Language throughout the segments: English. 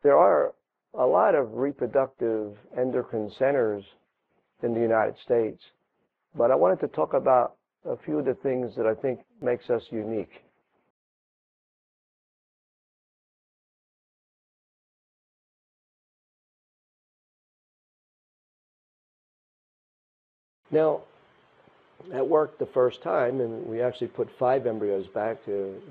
There are a lot of reproductive endocrine centers in the United States, but I wanted to talk about a few of the things that I think makes us unique. Now, at work the first time, and we actually put 5 embryos back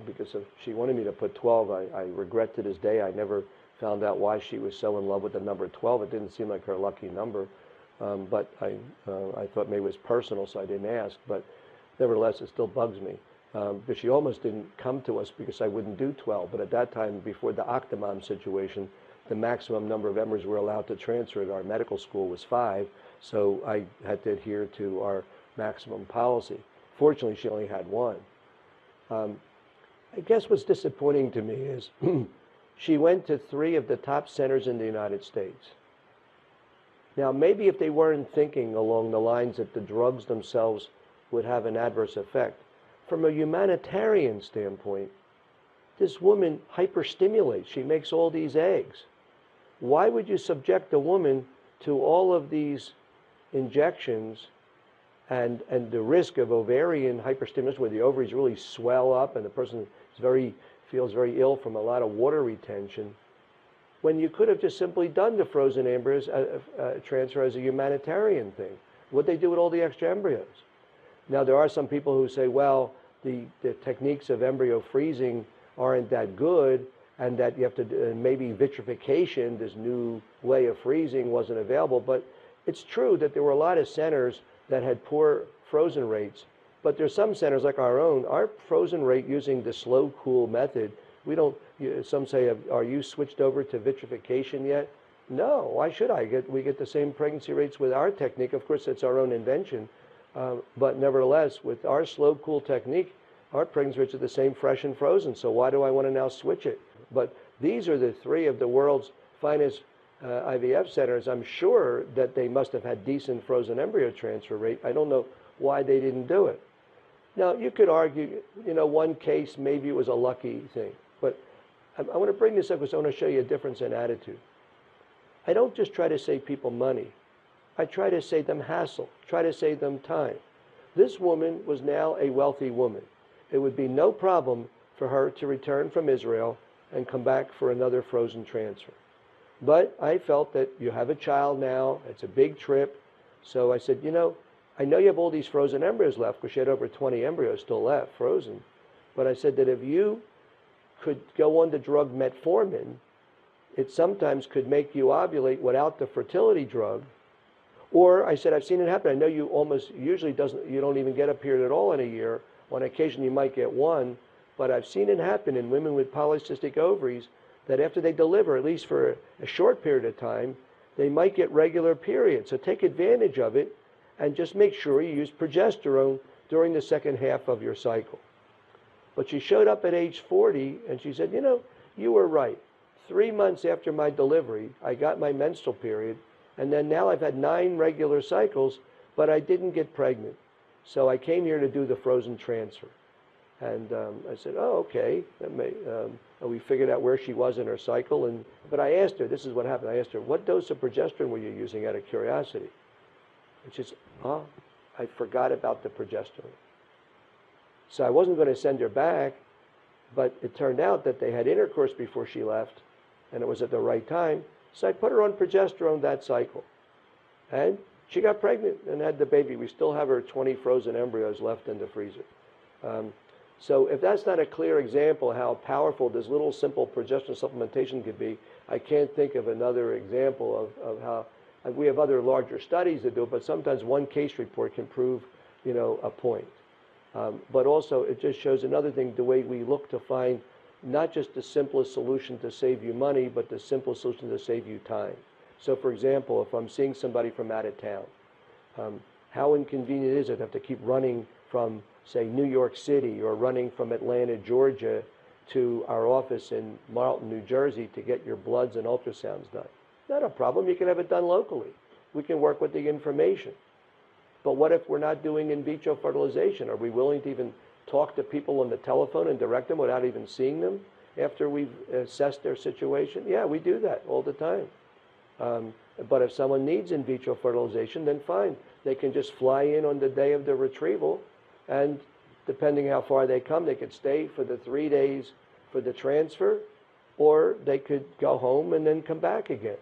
because she wanted me to put 12. I regret to this day I never found out why she was so in love with the number 12. It didn't seem like her lucky number, but I thought maybe it was personal, so I didn't ask. But nevertheless, it still bugs me. But she almost didn't come to us because I wouldn't do 12. But at that time, before the Octomom situation, the maximum number of embryos we're allowed to transfer at our medical school was 5. So I had to adhere to our maximum policy. Fortunately, she only had 1. I guess what's disappointing to me is she went to 3 of the top centers in the United States. Now, maybe if they weren't thinking along the lines that the drugs themselves would have an adverse effect, from a humanitarian standpoint, this woman hyperstimulates. She makes all these eggs. Why would you subject a woman to all of these injections and the risk of ovarian hyperstimulation, where the ovaries really swell up and the person feels very ill from a lot of water retention, when you could have just simply done the frozen embryos transfer as a humanitarian thing? What'd they do with all the extra embryos? Now, there are some people who say, well, the techniques of embryo freezing aren't that good, and that you have to, maybe vitrification, this new way of freezing, wasn't available. But it's true that there were a lot of centers that had poor frozen rates. But there's some centers like our own, our frozen rate using the slow cool method, we don't, some say, are you switched over to vitrification yet? No, why should I? We get the same pregnancy rates with our technique. Of course, it's our own invention. But nevertheless, with our slow cool technique, our pregnancy rates are the same fresh and frozen. So why do I want to now switch it? But these are the 3 of the world's finest IVF centers. I'm sure that they must have had decent frozen embryo transfer rate. I don't know why they didn't do it. Now, you could argue, one case, maybe it was a lucky thing. But I want to bring this up because I want to show you a difference in attitude. I don't just try to save people money. I try to save them hassle, try to save them time. This woman was now a wealthy woman. It would be no problem for her to return from Israel and come back for another frozen transfer. But I felt that you have a child now, it's a big trip. So I said, I know you have all these frozen embryos left, because she had over 20 embryos still left, frozen. But I said that if you could go on the drug Metformin, it sometimes could make you ovulate without the fertility drug. Or I said, I've seen it happen. I know you don't even get a period at all in a year. On occasion you might get 1, but I've seen it happen in women with polycystic ovaries that after they deliver, at least for a short period of time, they might get regular periods. So take advantage of it and just make sure you use progesterone during the second half of your cycle. But she showed up at age 40 and she said, you were right. 3 months after my delivery, I got my menstrual period, and then now I've had 9 regular cycles, but I didn't get pregnant. So I came here to do the frozen transfer. And I said, oh, okay. We figured out where she was in her cycle. But I asked her, this is what happened. I asked her, what dose of progesterone were you using, out of curiosity? And she said, I forgot about the progesterone. So I wasn't going to send her back, but it turned out that they had intercourse before she left, and it was at the right time. So I put her on progesterone that cycle. And she got pregnant and had the baby. We still have her 20 frozen embryos left in the freezer. So if that's not a clear example of how powerful this little simple progesterone supplementation could be, I can't think of another example of how, we have other larger studies that do it, but sometimes one case report can prove, a point. But also it just shows another thing, the way we look to find not just the simplest solution to save you money, but the simplest solution to save you time. So for example, if I'm seeing somebody from out of town, how inconvenient is it to have to keep running from, say, New York City, or running from Atlanta, Georgia, to our office in Marlton, New Jersey, to get your bloods and ultrasounds done? Not a problem. You can have it done locally. We can work with the information. But what if we're not doing in vitro fertilization? Are we willing to even talk to people on the telephone and direct them without even seeing them? after we've assessed their situation? Yeah, we do that all the time. But if someone needs in vitro fertilization, then fine. They can just fly in on the day of the retrieval, and depending how far they come, they could stay for the 3 days for the transfer, or they could go home and then come back again.